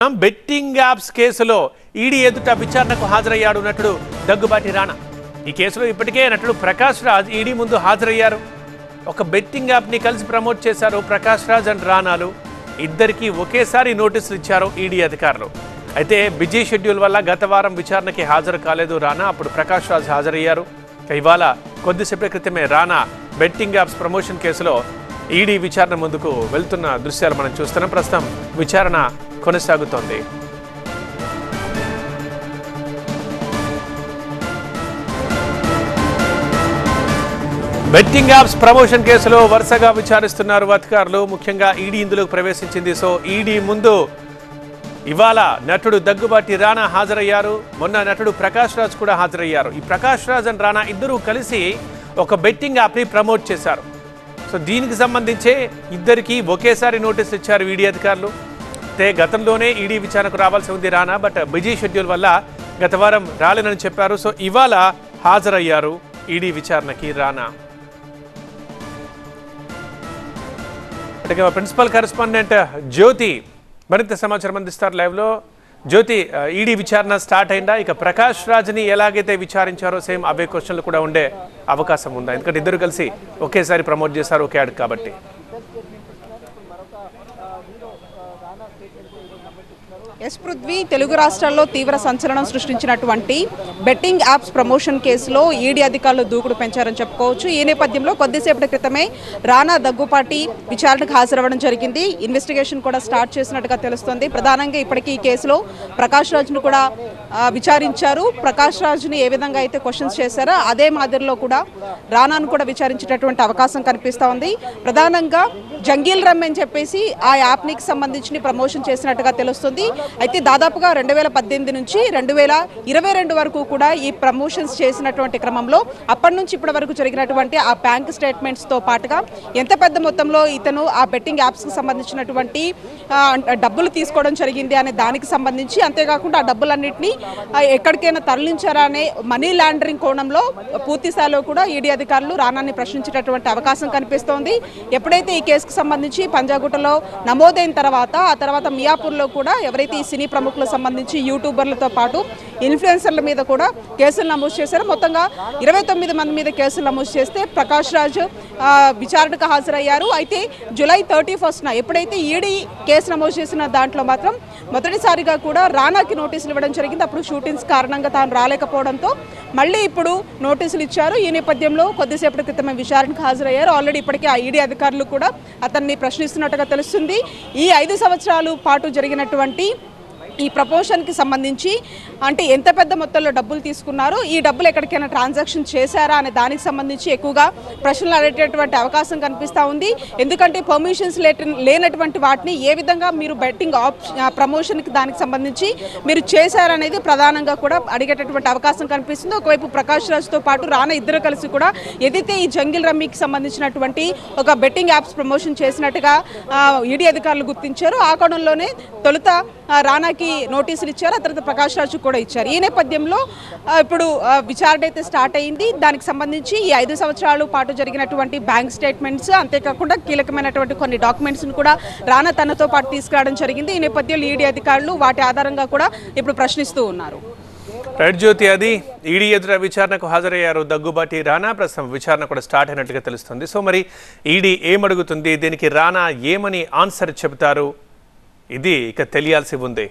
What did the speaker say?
చూస్తున్నాం. Betting apps కేసులో ED ఎదుట విచారణకు హాజరయ్యాడు నటుడు దగ్గుబాటి రానా. ఈ కేసులో ఇప్పటికే నటుడు ప్రకాష్ రాజ్ ఈడీ ముందు హాజరయ్యారు. ఒక బెట్టింగ్ యాప్ని కలిసి ప్రమోట్ చేశారు ప్రకాష్ రాజ్ అండ్ రానాలు. ఇద్దరికి ఒకేసారి నోటీసులు ఇచ్చారు ఈడీ అధికారులు. అయితే బిజీ షెడ్యూల్ వల్ల గత వారం విచారణకి హాజరు కాలేదు రానా. అప్పుడు ప్రకాష్ రాజ్ హాజరయ్యారు. ఇవాళ కొద్దిసేపటి క్రితమే రానా బెట్టింగ్ యాప్స్ ప్రమోషన్ కేసులో ఈడీ విచారణ ముందుకు వెళ్తున్న దృశ్యాలు మనం చూస్తున్నాం. ప్రస్తుతం విచారణ కొనసాగుతోంది. బెట్టింగ్ యాప్స్ ప్రమోషన్ కేసులో వరుసగా విచారిస్తున్నారు అధికారులు. ముఖ్యంగా ఈడీ ఇందులోకి ప్రవేశించింది. సో ఈడీ ముందు ఇవాళ నటుడు దగ్గుబాటి రానా హాజరయ్యారు. మొన్న నటుడు ప్రకాష్ రాజ్ కూడా హాజరయ్యారు. ఈ ప్రకాష్ రాజ్ అండ్ రానా ఇద్దరూ కలిసి ఒక బెట్టింగ్ యాప్ని ప్రమోట్ చేశారు. సో దీనికి సంబంధించే ఇద్దరికి ఒకేసారి నోటీసులు ఇచ్చారు ఈడీ అధికారులు. అయితే గతంలోనే ఈడీ విచారణకు రావాల్సి ఉంది రానా, బట్ బిజీ షెడ్యూల్ వల్ల గత వారం రాలేనని చెప్పారు. సో ఇవాళ హాజరయ్యారు ఈడీ విచారణకి రానా. ప్రిన్సిపల్ కరెస్పాండెంట్ జ్యోతి మరింత సమాచారం అందిస్తారు లైవ్లో. జ్యోతి, ఈడీ విచారణ స్టార్ట్ అయిందా? ఇక ప్రకాష్ రాజ్ని ఎలాగైతే విచారించారో సేమ్ అవే క్వశ్చన్లు కూడా ఉండే అవకాశం ఉందా? ఎందుకంటే ఇద్దరు కలిసి ఒకేసారి ప్రమోట్ చేశారు ఒకే యాడ్ కాబట్టి. ఎస్ పృథ్వీ, తెలుగు రాష్ట్రాల్లో తీవ్ర సంచలనం సృష్టించినటువంటి బెట్టింగ్ యాప్స్ ప్రమోషన్ కేసులో ఈడీ అధికారులు దూకుడు పెంచారని చెప్పుకోవచ్చు. ఈ నేపథ్యంలో కొద్దిసేపటి క్రితమే రానా దగ్గుబాటి విచారణకు హాజరవ్వడం జరిగింది. ఇన్వెస్టిగేషన్ కూడా స్టార్ట్ చేసినట్టుగా తెలుస్తోంది. ప్రధానంగా ఇప్పటికీ ఈ కేసులో ప్రకాష్ రాజ్ను కూడా విచారించారు. ప్రకాష్ రాజ్ని ఏ విధంగా అయితే క్వశ్చన్స్ చేశారో అదే మాదిరిలో కూడా రానాను కూడా విచారించేటటువంటి అవకాశం కనిపిస్తూ ఉంది. ప్రధానంగా జంగిల్ రమ్ అని చెప్పేసి ఆ యాప్నికి సంబంధించి ప్రమోషన్ చేసినట్టుగా తెలుస్తుంది. అయితే దాదాపుగా 2018 నుంచి 2022 వరకు కూడా ఈ ప్రమోషన్స్ చేసినటువంటి క్రమంలో అప్పటి నుంచి ఇప్పటి వరకు జరిగినటువంటి ఆ బ్యాంక్ స్టేట్మెంట్స్తో పాటుగా ఎంత పెద్ద మొత్తంలో ఇతను ఆ బెట్టింగ్ యాప్స్కి సంబంధించినటువంటి డబ్బులు తీసుకోవడం జరిగింది అనే దానికి సంబంధించి, అంతేకాకుండా ఆ డబ్బులన్నింటినీ ఎక్కడికైనా తరలించారా అనే మనీ లాండరింగ్ కోణంలో పూర్తి స్థాయిలో కూడా ఈడీ అధికారులు రానాని ప్రశ్నించేటటువంటి అవకాశం కనిపిస్తోంది. ఎప్పుడైతే ఈ కేసుకు సంబంధించి పంజాగుట్టలో నమోదైన తర్వాత ఆ తర్వాత మియాపూర్లో కూడా ఎవరైతే ఈ సినీ ప్రముఖులకు సంబంధించి యూట్యూబర్లతో పాటు ఇన్ఫ్లుయెన్సర్ల మీద కూడా కేసులు నమోదు చేశారు. మొత్తంగా 29 మంది మీద కేసులు నమోదు చేస్తే ప్రకాష్ రాజ్ విచారణకు హాజరయ్యారు. అయితే జూలై 31న ఎప్పుడైతే ఈడీ కేసు నమోదు చేసిన దాంట్లో మాత్రం మొదటిసారిగా కూడా రానాకి నోటీసులు ఇవ్వడం జరిగింది. అప్పుడు షూటింగ్స్ కారణంగా తాను రాలేకపోవడంతో మళ్ళీ ఇప్పుడు నోటీసులు ఇచ్చారు. ఈ నేపథ్యంలో కొద్దిసేపటి క్రితమే విచారణకు హాజరయ్యారు. ఆల్రెడీ ఇప్పటికే ఆ ఈడీ అధికారులు కూడా అతన్ని ప్రశ్నిస్తున్నట్టుగా తెలుస్తుంది. ఈ 5 సంవత్సరాల పాటు జరిగినటువంటి ఈ ప్రమోషన్కి సంబంధించి అంటే ఎంత పెద్ద మొత్తంలో డబ్బులు తీసుకున్నారు, ఈ డబ్బులు ఎక్కడికైనా ట్రాన్సాక్షన్ చేశారా అనే దానికి సంబంధించి ఎక్కువగా ప్రశ్నలు అడిగేటటువంటి అవకాశం కనిపిస్తూ ఉంది. ఎందుకంటే పర్మిషన్స్ లేనటువంటి వాటిని ఏ విధంగా మీరు బెట్టింగ్ ప్రమోషన్కి దానికి సంబంధించి మీరు చేశారనేది ప్రధానంగా కూడా అడిగేటటువంటి అవకాశం కనిపిస్తుంది. ఒకవైపు ప్రకాష్ రాజ్తో పాటు రానా ఇద్దరు కలిసి కూడా ఏదైతే ఈ జంగిల్ రమ్మీకి సంబంధించినటువంటి ఒక బెట్టింగ్ యాప్స్ ప్రమోషన్ చేసినట్టుగా ఈడీ అధికారులు గుర్తించారు. ఆ కోణంలోనే తొలుత రానాకి నోటీసులు ఇచ్చారు, ఆ తర్వాత ప్రకాష్ రాజ్ కూడా ఇచ్చారు. ఈ నేపథ్యంలో ఇప్పుడు విచారణ అయితే స్టార్ట్ అయింది. దానికి సంబంధించి ఈ 5 సంవత్సరాల పాటు జరిగినటువంటి బ్యాంక్ స్టేట్మెంట్స్, అంతేకాకుండా కీలకమైనటువంటి కొన్ని డాక్యుమెంట్స్ను కూడా రానా తనతో పాటు తీసుకురావడం జరిగింది. ఈ నేపథ్యంలో ఈడీ అధికారులు వాటి ఆధారంగా కూడా ఇప్పుడు ప్రశ్నిస్తూ ఉన్నారు. రైట్ జ్యోతి, అది ఈడీ ఎదుట విచారణకు హాజరయ్యారు దగ్గుబాటి రానా. ప్రస్తుతం విచారణ కూడా స్టార్ట్ అయినట్టుగా తెలుస్తుంది. సో మరి ఈడీ ఏమడుగుతుంది, దీనికి రానా ఏమని ఆన్సర్ చెబుతారు, ఇది ఇక తెలియాల్సి ఉంది.